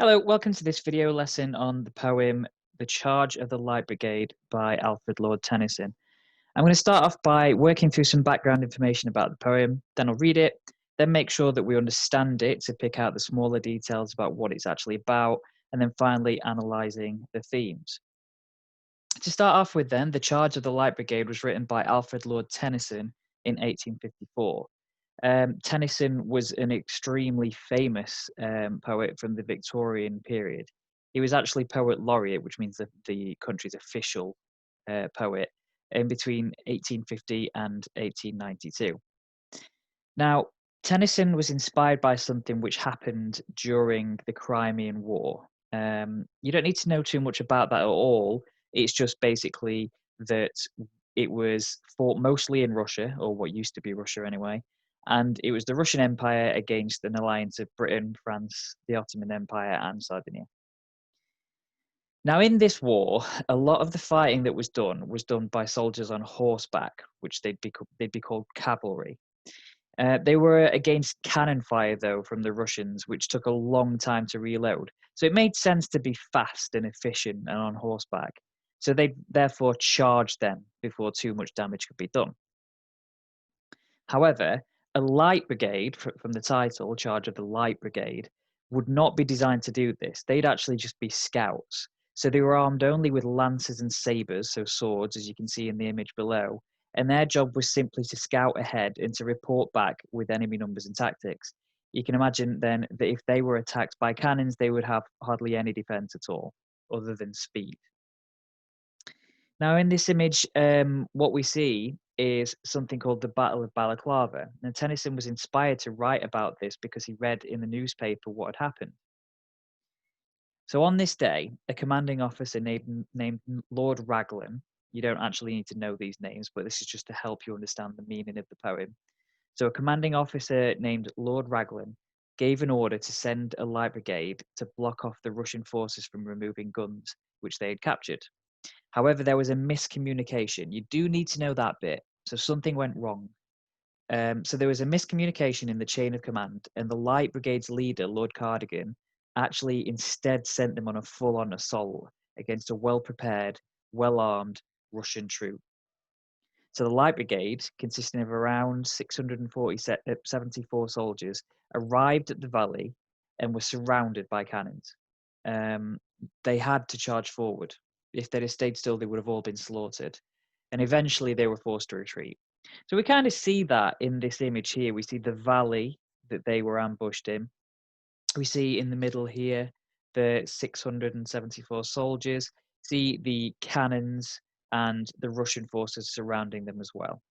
Hello, welcome to this video lesson on the poem The Charge of the Light Brigade by Alfred Lord Tennyson. I'm going to start off by working through some background information about the poem, then I'll read it, then make sure that we understand it to pick out the smaller details about what it's actually about, and then finally analysing the themes. To start off with then, The Charge of the Light Brigade was written by Alfred Lord Tennyson in 1854. Tennyson was an extremely famous poet from the Victorian period. He was actually poet laureate, which means the country's official poet, in between 1850 and 1892. Now, Tennyson was inspired by something which happened during the Crimean War. You don't need to know too much about that at all. It's just basically that it was fought mostly in Russia, or what used to be Russia anyway, and it was the Russian Empire against an alliance of Britain, France, the Ottoman Empire, and Sardinia. Now, in this war, a lot of the fighting that was done by soldiers on horseback, which they'd be called cavalry. They were against cannon fire, though, from the Russians, which took a long time to reload. So it made sense to be fast and efficient and on horseback. So they therefore charged them before too much damage could be done. However, a light brigade, from the title, Charge of the Light Brigade, would not be designed to do this. They'd actually just be scouts. So they were armed only with lances and sabres, so swords, as you can see in the image below, and their job was simply to scout ahead and to report back with enemy numbers and tactics. You can imagine then that if they were attacked by cannons, they would have hardly any defense at all, other than speed. Now, in this image, what we see is something called the Battle of Balaclava. And Tennyson was inspired to write about this because he read in the newspaper what had happened. So on this day, a commanding officer named Lord Raglan, you don't actually need to know these names, but this is just to help you understand the meaning of the poem. So a commanding officer named Lord Raglan gave an order to send a light brigade to block off the Russian forces from removing guns, which they had captured. However, there was a miscommunication. You do need to know that bit. So something went wrong. So there was a miscommunication in the chain of command, and the Light Brigade's leader, Lord Cardigan, actually instead sent them on a full-on assault against a well-prepared, well-armed Russian troop. So the Light Brigade, consisting of around 674 soldiers, arrived at the valley and were surrounded by cannons. They had to charge forward. If they'd have stayed still, they would have all been slaughtered. And eventually they were forced to retreat. So we kind of see that in this image here. We see the valley that they were ambushed in. We see in the middle here the 674 soldiers, see the cannons and the Russian forces surrounding them as well.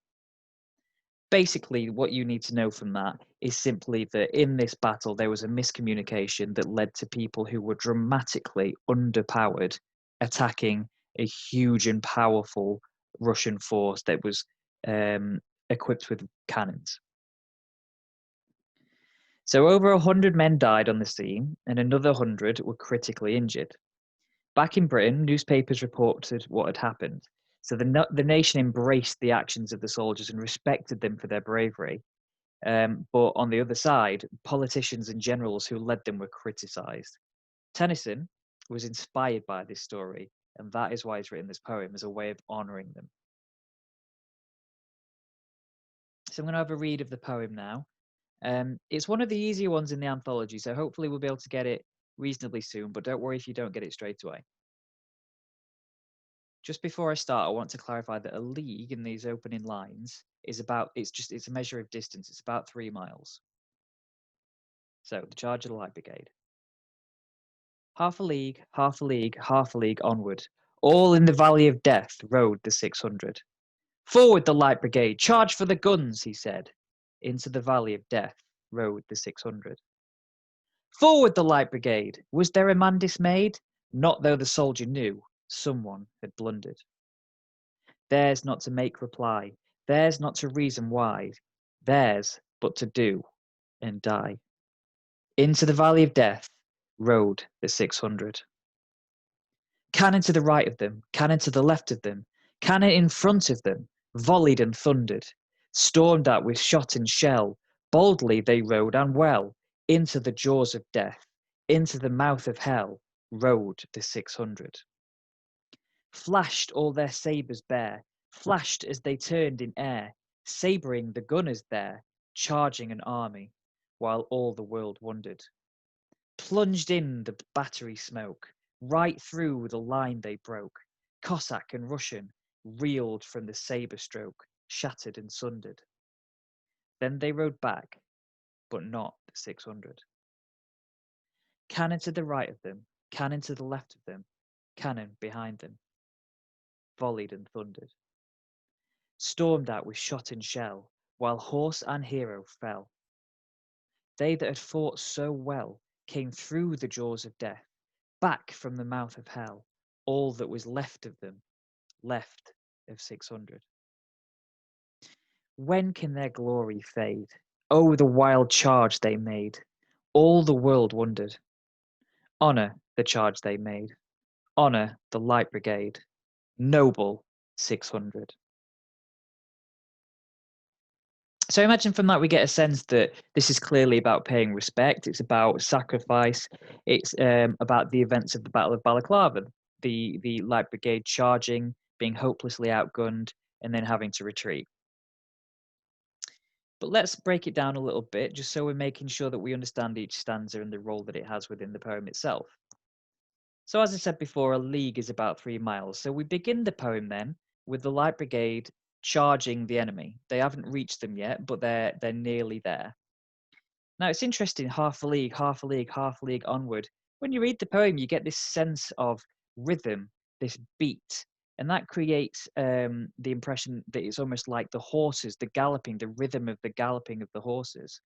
Basically, what you need to know from that is simply that in this battle, there was a miscommunication that led to people who were dramatically underpowered attacking a huge and powerful Russian force that was equipped with cannons. So over 100 men died on the scene, and another 100 were critically injured. Back in Britain, newspapers reported what had happened. So the nation embraced the actions of the soldiers and respected them for their bravery. But on the other side, politicians and generals who led them were criticised. Tennyson was inspired by this story, and that is why he's written this poem as a way of honouring them. So I'm going to have a read of the poem now. It's one of the easier ones in the anthology, so hopefully we'll be able to get it reasonably soon, but don't worry if you don't get it straight away. Just before I start, I want to clarify that a league in these opening lines is it's a measure of distance. It's about 3 miles. So the charge of the Light Brigade. Half a league, half a league, half a league onward. All in the valley of death rode the 600. Forward the Light Brigade, charge for the guns, he said. Into the valley of death rode the 600. Forward the Light Brigade! Was there a man dismayed? Not though the soldier knew someone had blundered. Theirs not to make reply, theirs not to reason why, theirs but to do and die. Into the valley of death rode the 600. Cannon to the right of them, cannon to the left of them, cannon in front of them, volleyed and thundered, stormed at with shot and shell. Boldly they rode and well into the jaws of death, Into the mouth of hell rode the 600. Flashed all their sabres bare, flashed as they turned in air, sabring the gunners there, charging an army, while all the world wondered. Plunged in the battery smoke, right through the line they broke. Cossack and Russian reeled from the sabre stroke, shattered and sundered. Then they rode back, but not the 600. Cannon to the right of them, cannon to the left of them, cannon behind them, volleyed and thundered. Stormed out with shot and shell, while horse and hero fell. They that had fought so well came through the jaws of death, back from the mouth of hell, all that was left of them, left of 600. When can their glory fade? Oh, the wild charge they made! All the world wondered. Honour the charge they made. Honour the Light Brigade. Noble 600. So I imagine from that we get a sense that this is clearly about paying respect. It's about sacrifice. It's about the events of the Battle of Balaclava, the Light Brigade charging, being hopelessly outgunned, and then having to retreat. But let's break it down a little bit, just so we're making sure that we understand each stanza and the role that it has within the poem itself. So as I said before, a league is about 3 miles. So we begin the poem then with the Light Brigade charging the enemy. They haven't reached them yet, but they're nearly there. Now it's interesting, half a league, half a league, half a league onward. When you read the poem, you get this sense of rhythm, this beat, and that creates the impression that it's almost like the horses, the galloping, the rhythm of the galloping of the horses.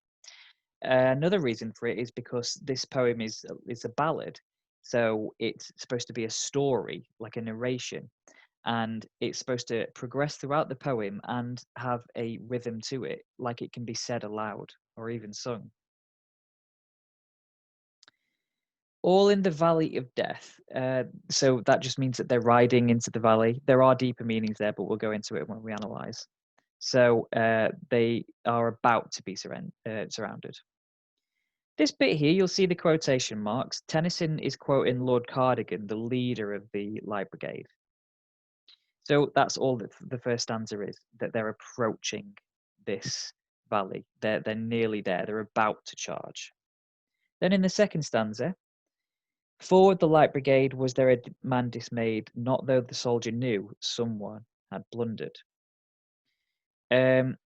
Another reason for it is because this poem is a ballad, so it's supposed to be a story, like a narration, and it's supposed to progress throughout the poem and have a rhythm to it, like it can be said aloud or even sung. All in the Valley of Death. So that just means that they're riding into the valley. There are deeper meanings there, but we'll go into it when we analyze. So they are about to be surrounded. This bit here, you'll see the quotation marks. Tennyson is quoting Lord Cardigan, the leader of the Light Brigade. So that's all that the first stanza is, that they're approaching this valley. They're nearly there. They're about to charge. Then in the second stanza, forward the Light Brigade, was there a man dismayed, not though the soldier knew someone had blundered.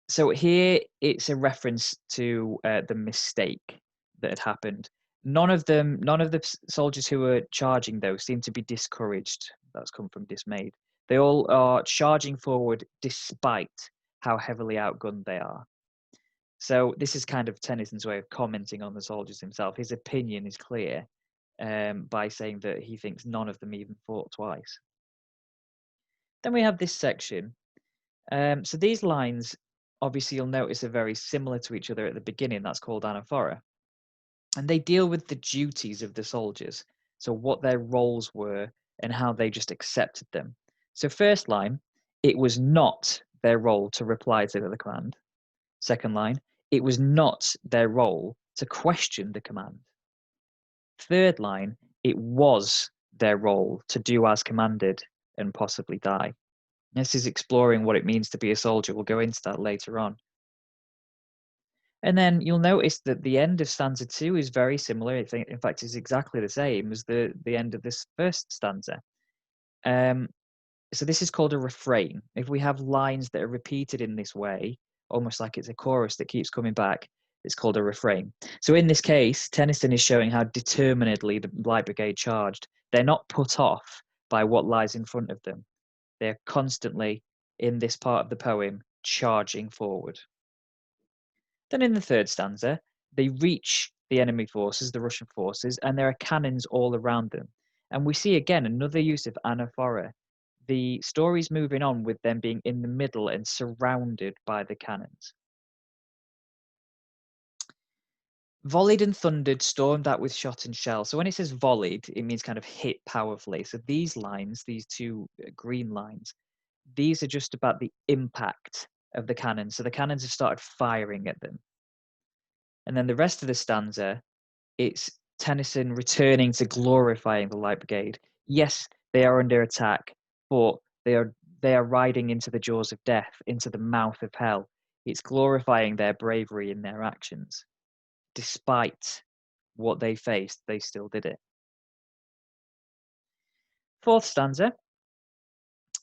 So here it's a reference to the mistake that had happened. None of the soldiers who were charging though seem to be discouraged. That's come from dismayed. They all are charging forward despite how heavily outgunned they are. So this is kind of Tennyson's way of commenting on the soldiers himself. His opinion is clear by saying that he thinks none of them even fought twice. Then we have this section. So these lines, obviously you'll notice, are very similar to each other at the beginning. That's called anaphora. And they deal with the duties of the soldiers. So what their roles were and how they just accepted them. So first line, it was not their role to reply to the command. Second line, it was not their role to question the command. Third line, it was their role to do as commanded and possibly die. This is exploring what it means to be a soldier. We'll go into that later on. And then you'll notice that the end of stanza 2 is very similar. In fact, it's exactly the same as the end of this first stanza. So this is called a refrain. If we have lines that are repeated in this way, almost like it's a chorus that keeps coming back, it's called a refrain. So in this case, Tennyson is showing how determinedly the Light Brigade charged. They're not put off by what lies in front of them. They're constantly, in this part of the poem, charging forward. Then in the third stanza, they reach the enemy forces, the Russian forces, and there are cannons all around them. And we see again another use of anaphora. The story's moving on with them being in the middle and surrounded by the cannons. Volleyed and thundered, stormed out with shot and shell. So when it says volleyed, it means kind of hit powerfully. So these lines, these two green lines, these are just about the impact of the cannons. So the cannons have started firing at them. And then the rest of the stanza, it's Tennyson returning to glorifying the Light Brigade. Yes, they are under attack, but they are riding into the jaws of death, into the mouth of hell. It's glorifying their bravery in their actions. Despite what they faced, they still did it. Fourth stanza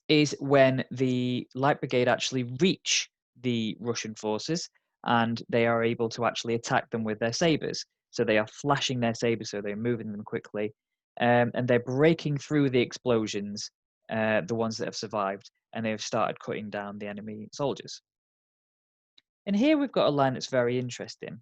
is when the Light Brigade actually reach the Russian forces and they are able to actually attack them with their sabers. So they are flashing their sabers, so they're moving them quickly, and they're breaking through the explosions, the ones that have survived, and they have started cutting down the enemy soldiers. And here we've got a line that's very interesting.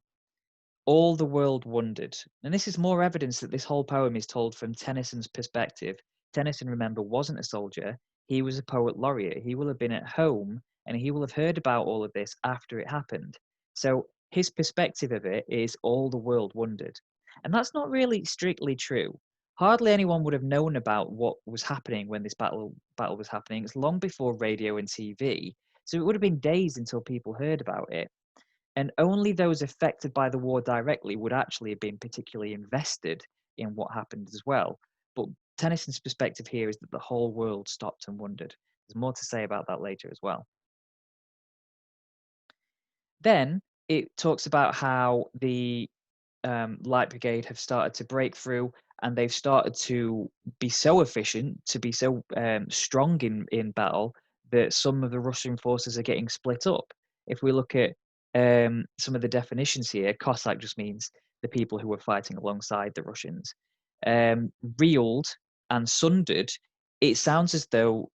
All the world wondered. And this is more evidence that this whole poem is told from Tennyson's perspective. Tennyson, remember, wasn't a soldier. He was a poet laureate. He will have been at home and he will have heard about all of this after it happened. So his perspective of it is all the world wondered. And that's not really strictly true. Hardly anyone would have known about what was happening when this battle was happening. It's long before radio and TV. So it would have been days until people heard about it. And only those affected by the war directly would actually have been particularly invested in what happened as well. But Tennyson's perspective here is that the whole world stopped and wondered. There's more to say about that later as well. Then it talks about how the Light Brigade have started to break through and they've started to be so efficient, to be so strong in battle, that some of the Russian forces are getting split up. If we look at some of the definitions here, Cossack just means the people who were fighting alongside the Russians. Reeled and sundered, it sounds as though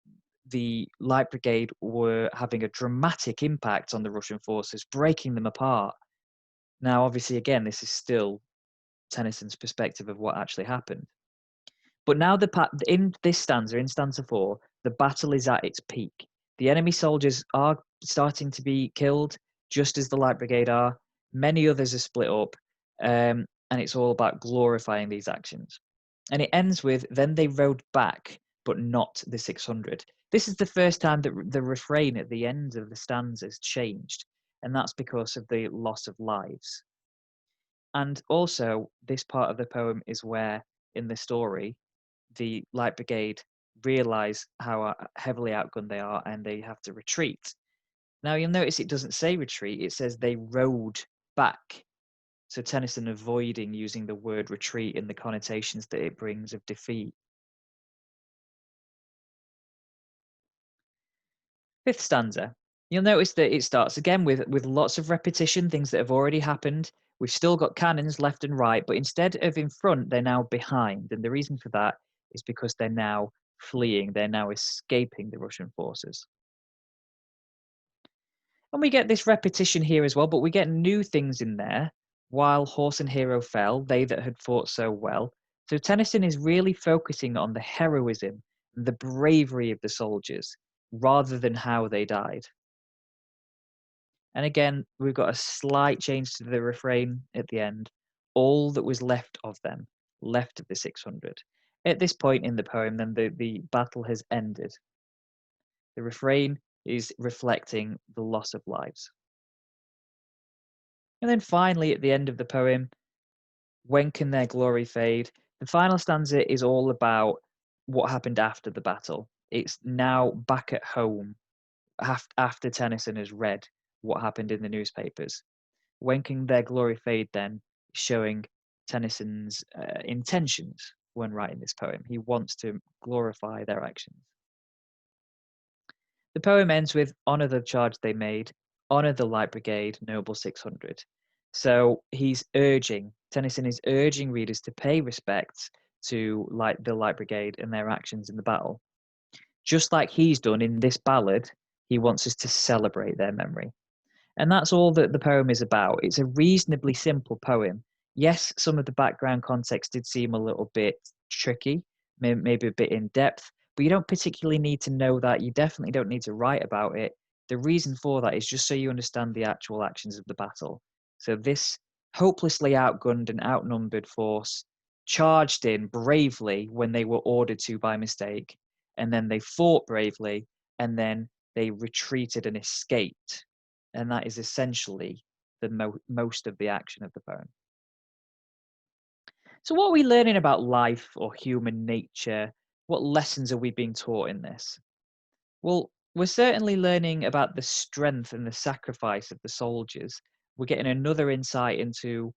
the Light Brigade were having a dramatic impact on the Russian forces, breaking them apart. Now, obviously, again, this is still Tennyson's perspective of what actually happened. But now in this stanza, in stanza 4, the battle is at its peak. The enemy soldiers are starting to be killed, just as the Light Brigade are. Many others are split up, and it's all about glorifying these actions. And it ends with, then they rode back, but not the 600. This is the first time that the refrain at the end of the stanzas changed, and that's because of the loss of lives. And also, this part of the poem is where, in the story, the Light Brigade realize how heavily outgunned they are and they have to retreat. Now, you'll notice it doesn't say retreat, it says they rode back. So Tennyson avoiding using the word retreat in the connotations that it brings of defeat. Fifth stanza. You'll notice that it starts again with lots of repetition, things that have already happened. We've still got cannons left and right, but instead of in front, they're now behind. And the reason for that is because they're now fleeing, they're now escaping the Russian forces. And we get this repetition here as well, but we get new things in there. While horse and hero fell, they that had fought so well. So Tennyson is really focusing on the heroism and the bravery of the soldiers rather than how they died. And again, we've got a slight change to the refrain at the end. All that was left of them, left of the 600. At this point in the poem, then the battle has ended. The refrain is reflecting the loss of lives. And then finally, at the end of the poem, when can their glory fade? The final stanza is all about what happened after the battle. It's now back at home after Tennyson has read what happened in the newspapers. When can their glory fade then? Showing Tennyson's intentions when writing this poem. He wants to glorify their actions. The poem ends with honour the charge they made, honour the Light Brigade, noble 600. So Tennyson is urging readers to pay respect to the Light Brigade and their actions in the battle. Just like he's done in this ballad, he wants us to celebrate their memory. And that's all that the poem is about. It's a reasonably simple poem. Yes, some of the background context did seem a little bit tricky, maybe a bit in depth, but you don't particularly need to know that. You definitely don't need to write about it. The reason for that is just so you understand the actual actions of the battle. So this hopelessly outgunned and outnumbered force charged in bravely when they were ordered to by mistake, and then they fought bravely, and then they retreated and escaped. And that is essentially the most of the action of the poem. So what are we learning about life or human nature? What lessons are we being taught in this? Well, we're certainly learning about the strength and the sacrifice of the soldiers. We're getting another insight into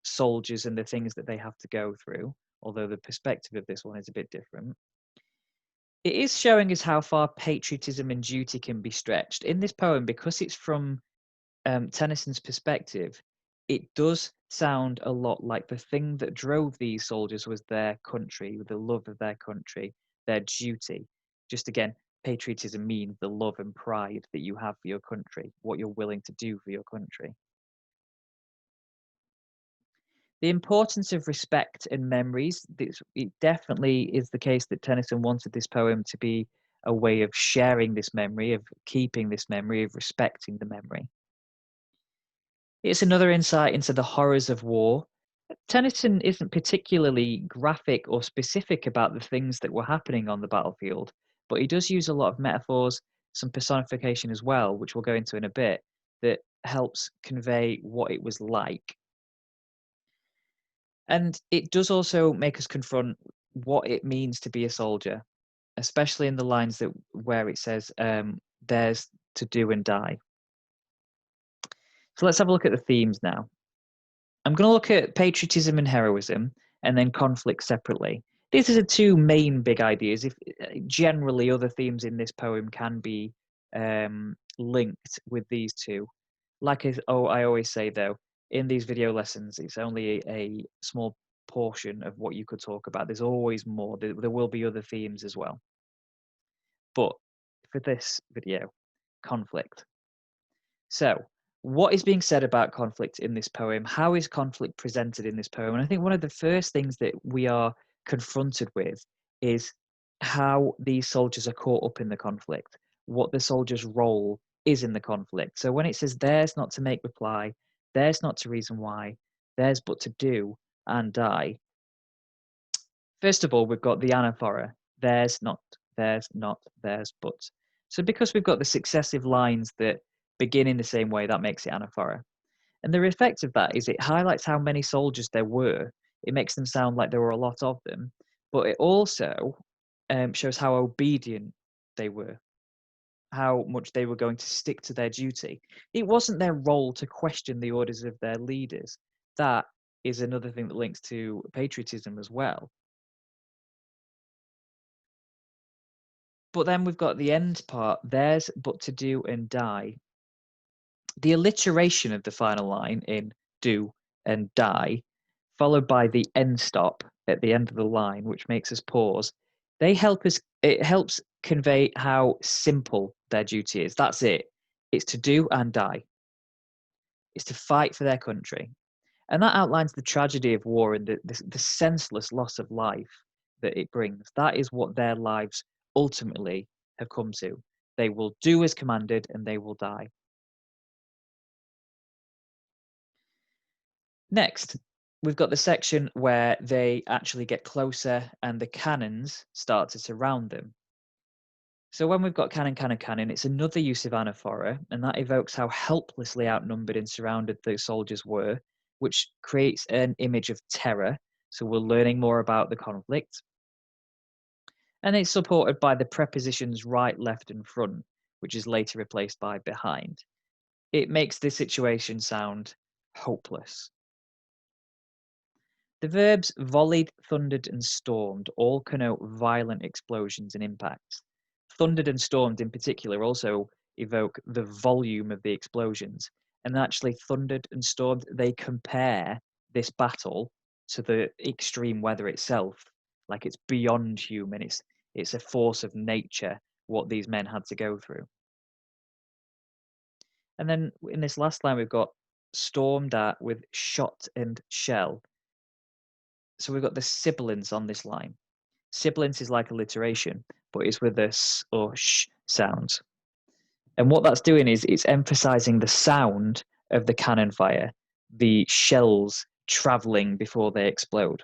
soldiers and the things that they have to go through, although the perspective of this one is a bit different. It is showing us how far patriotism and duty can be stretched. In this poem, because it's from Tennyson's perspective, it does sound a lot like the thing that drove these soldiers was their country, the love of their country, their duty. Just again, patriotism means the love and pride that you have for your country, what you're willing to do for your country. The importance of respect and memories, it definitely is the case that Tennyson wanted this poem to be a way of sharing this memory, of keeping this memory, of respecting the memory. It's another insight into the horrors of war. Tennyson isn't particularly graphic or specific about the things that were happening on the battlefield, but he does use a lot of metaphors, some personification as well, which we'll go into in a bit, that helps convey what it was like. And it does also make us confront what it means to be a soldier, especially in the lines that where it says, "There's to do and die." So let's have a look at the themes now. I'm going to look at patriotism and heroism, and then conflict separately. These are the two main big ideas. If generally other themes in this poem can be linked with these two, like I always say though, in these video lessons, it's only a small portion of what you could talk about. There's always more. There will be other themes as well. But for this video, conflict. So, what is being said about conflict in this poem? How is conflict presented in this poem? And I think one of the first things that we are confronted with is how these soldiers are caught up in the conflict, what the soldiers' role is in the conflict. So when it says theirs not to make reply, theirs not to reason why, theirs but to do and die. First of all, we've got the anaphora, theirs not, theirs not, theirs but. So because we've got the successive lines that begin in the same way, that makes it anaphora. And the effect of that is it highlights how many soldiers there were. It makes them sound like there were a lot of them, but it also shows how obedient they were, how much they were going to stick to their duty. It wasn't their role to question the orders of their leaders. That is another thing that links to patriotism as well. But then we've got the end part, theirs but to do and die. The alliteration of the final line in do and die, followed by the end stop at the end of the line, which makes us pause, it helps convey how simple their duty is. That's it. It's to do and die. It's to fight for their country. And that outlines the tragedy of war and the senseless loss of life that it brings. That is what their lives ultimately have come to. They will do as commanded and they will die. Next, we've got the section where they actually get closer and the cannons start to surround them. So when we've got cannon, cannon, cannon, it's another use of anaphora, and that evokes how helplessly outnumbered and surrounded the soldiers were, which creates an image of terror. So we're learning more about the conflict. And it's supported by the prepositions right, left, and front, which is later replaced by behind. It makes the situation sound hopeless. The verbs volleyed, thundered, and stormed all connote violent explosions and impacts. Thundered and stormed in particular also evoke the volume of the explosions. And actually, thundered and stormed, they compare this battle to the extreme weather itself. Like it's beyond human, it's a force of nature, what these men had to go through. And then in this last line, we've got stormed at with shot and shell. So we've got the sibilants on this line. Sibilance is like alliteration, but it's with the s or sh sounds. And what that's doing is it's emphasizing the sound of the cannon fire, the shells traveling before they explode.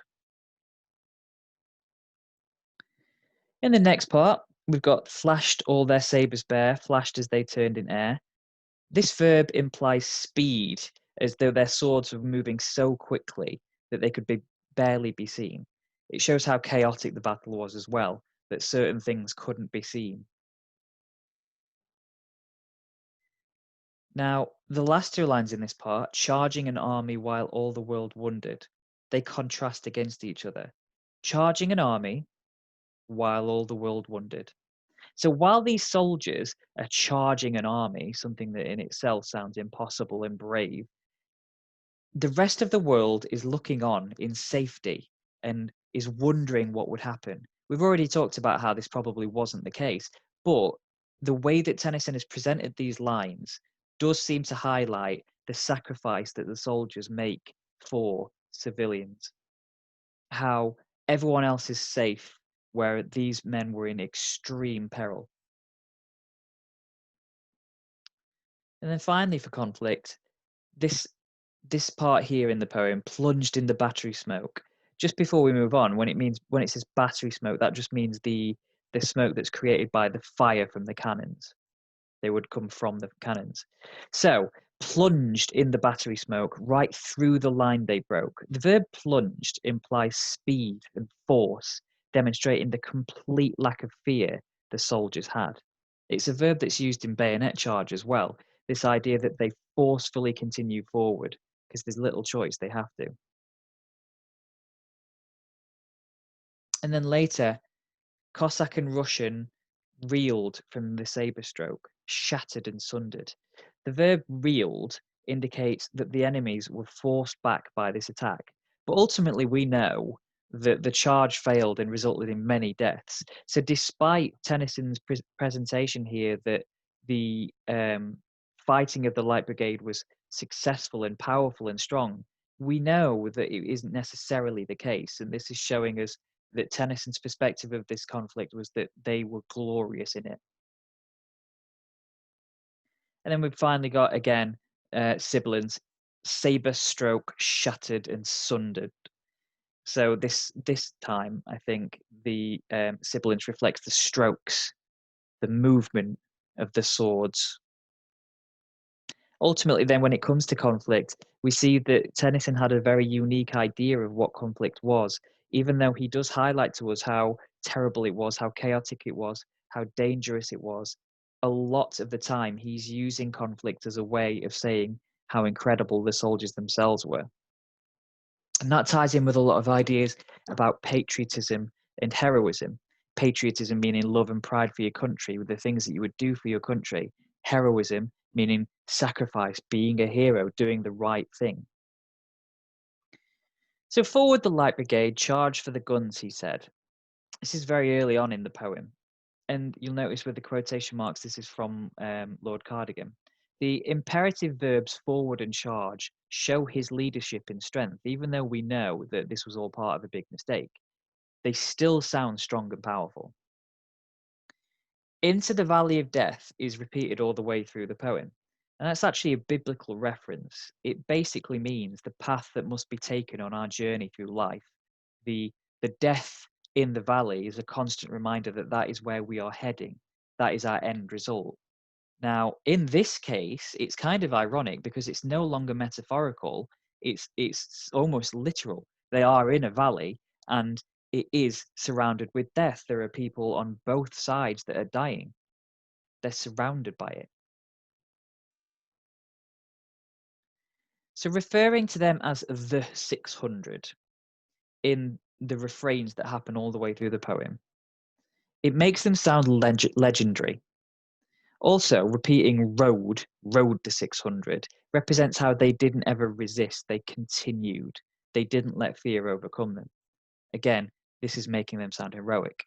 In the next part, we've got flashed all their sabres bare, flashed as they turned in air. This verb implies speed, as though their swords were moving so quickly that they could be barely be seen. It shows how chaotic the battle was as well, that certain things couldn't be seen. Now, the last two lines in this part, charging an army while all the world wondered, they contrast against each other. Charging an army while all the world wondered. So while these soldiers are charging an army, something that in itself sounds impossible and brave, the rest of the world is looking on in safety and is wondering what would happen. We've already talked about how this probably wasn't the case, but the way that Tennyson has presented these lines does seem to highlight the sacrifice that the soldiers make for civilians, how everyone else is safe where these men were in extreme peril. And then finally for conflict, this this part here in the poem, plunged in the battery smoke. Just before we move on, when it says battery smoke, that just means the smoke that's created by the fire from the cannons. They would come from the cannons. So plunged in the battery smoke right through the line they broke. The verb plunged implies speed and force, demonstrating the complete lack of fear the soldiers had. It's a verb that's used in bayonet charge as well. This idea that they forcefully continue forward because there's little choice, they have to. And then later, Cossack and Russian reeled from the sabre stroke, shattered and sundered. The verb reeled indicates that the enemies were forced back by this attack. But ultimately, we know that the charge failed and resulted in many deaths. So, despite Tennyson's presentation here that the fighting of the Light Brigade was successful and powerful and strong, we know that it isn't necessarily the case. And this is showing us that Tennyson's perspective of this conflict was that they were glorious in it. And then we've finally got, again, sibilants, sabre stroke, shattered and sundered. So this time, I think the sibilants reflects the strokes, the movement of the swords. Ultimately, then, when it comes to conflict, we see that Tennyson had a very unique idea of what conflict was, even though he does highlight to us how terrible it was, how chaotic it was, how dangerous it was. A lot of the time, he's using conflict as a way of saying how incredible the soldiers themselves were. And that ties in with a lot of ideas about patriotism and heroism. Patriotism meaning love and pride for your country, with the things that you would do for your country. Heroism meaning sacrifice, being a hero, doing the right thing. So forward the Light Brigade, charge for the guns, he said. This is very early on in the poem. And you'll notice with the quotation marks, this is from Lord Cardigan. The imperative verbs forward and charge show his leadership and strength, even though we know that this was all part of a big mistake. They still sound strong and powerful. Into the valley of death is repeated all the way through the poem. And that's actually a biblical reference. It basically means the path that must be taken on our journey through life. The death in the valley is a constant reminder that that is where we are heading. That is our end result. Now, in this case, it's kind of ironic because it's no longer metaphorical. It's almost literal. They are in a valley and it is surrounded with death. There are people on both sides that are dying. They're surrounded by it. So referring to them as the 600 in the refrains that happen all the way through the poem, it makes them sound legendary. Also, repeating road the 600 represents how they didn't ever resist. They continued. They didn't let fear overcome them. Again, this is making them sound heroic.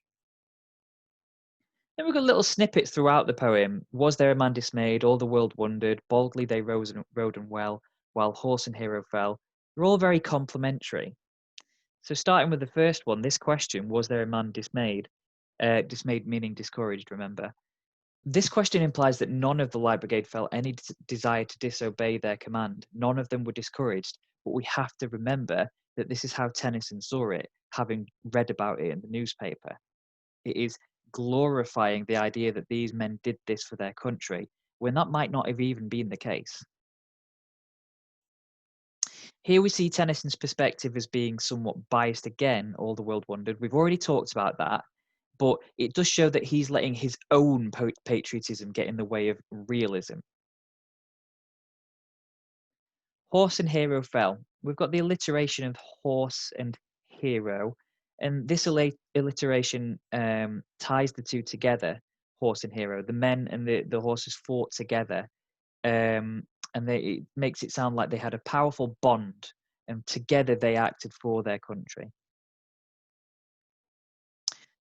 Then we've got little snippets throughout the poem. Was there a man dismayed? All the world wondered. Boldly they rode and well, while horse and hero fell. They're all very complimentary. So starting with the first one, this question, was there a man dismayed? Dismayed meaning discouraged, remember. This question implies that none of the Light Brigade felt any desire to disobey their command. None of them were discouraged, but we have to remember that this is how Tennyson saw it, having read about it in the newspaper. It is glorifying the idea that these men did this for their country, when that might not have even been the case. Here we see Tennyson's perspective as being somewhat biased again, All the World Wondered. We've already talked about that, but it does show that he's letting his own patriotism get in the way of realism. Horse and hero fell. We've got the alliteration of horse and hero, and this alliteration ties the two together, horse and hero. The men and the horses fought together, and it makes it sound like they had a powerful bond, and together they acted for their country.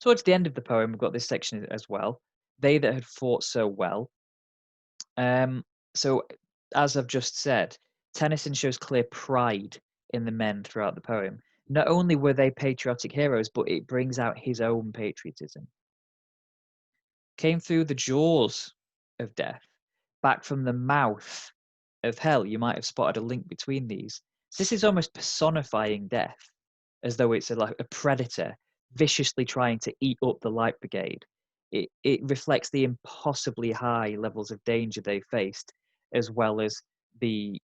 Towards the end of the poem, we've got this section as well. They that had fought so well. So, as I've just said, Tennyson shows clear pride in the men throughout the poem. Not only were they patriotic heroes, but it brings out his own patriotism. Came through the jaws of death, back from the mouth of hell. You might have spotted a link between these. So this is almost personifying death, as though it's like a predator viciously trying to eat up the Light Brigade. It reflects the impossibly high levels of danger they faced, as well as the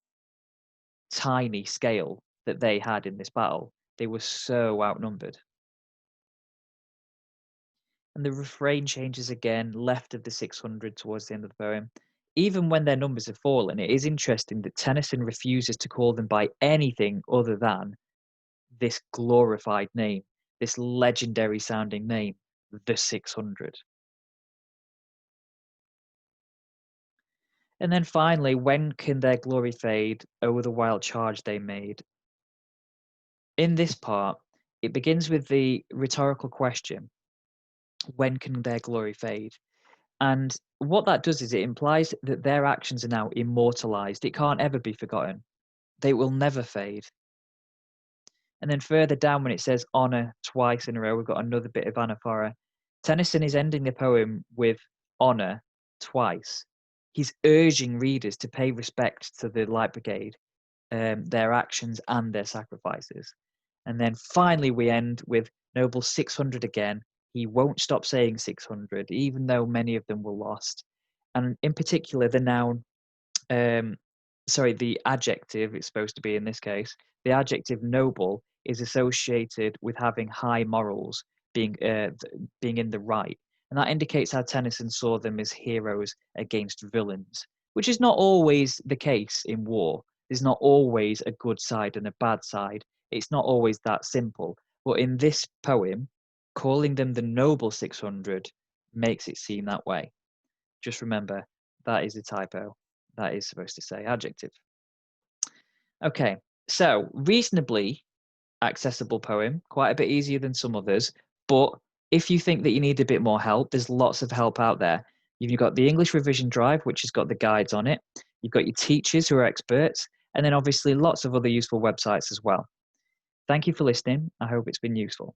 tiny scale that they had in this battle. They were so outnumbered. And the refrain changes again, left of the 600 towards the end of the poem. Even when their numbers have fallen, it is interesting that Tennyson refuses to call them by anything other than this glorified name, this legendary sounding name, the 600. And then finally, when can their glory fade? Oh, the wild charge they made. In this part, it begins with the rhetorical question, when can their glory fade? And what that does is it implies that their actions are now immortalized. It can't ever be forgotten. They will never fade. And then further down, when it says honor twice in a row, we've got another bit of anaphora. Tennyson is ending the poem with honor twice. He's urging readers to pay respect to the Light Brigade, their actions and their sacrifices. And then finally, we end with Noble 600 again. He won't stop saying 600, even though many of them were lost. And in particular, the noun, the adjective, it's supposed to be in this case, the adjective noble is associated with having high morals, being in the right. And that indicates how Tennyson saw them as heroes against villains, which is not always the case in war. There's not always a good side and a bad side. It's not always that simple. But in this poem, calling them the noble 600 makes it seem that way. Just remember, that is a typo. That is supposed to say adjective. Okay, so reasonably accessible poem, quite a bit easier than some others. But if you think that you need a bit more help, there's lots of help out there. You've got the English Revision Drive, which has got the guides on it. You've got your teachers who are experts, and then obviously lots of other useful websites as well. Thank you for listening. I hope it's been useful.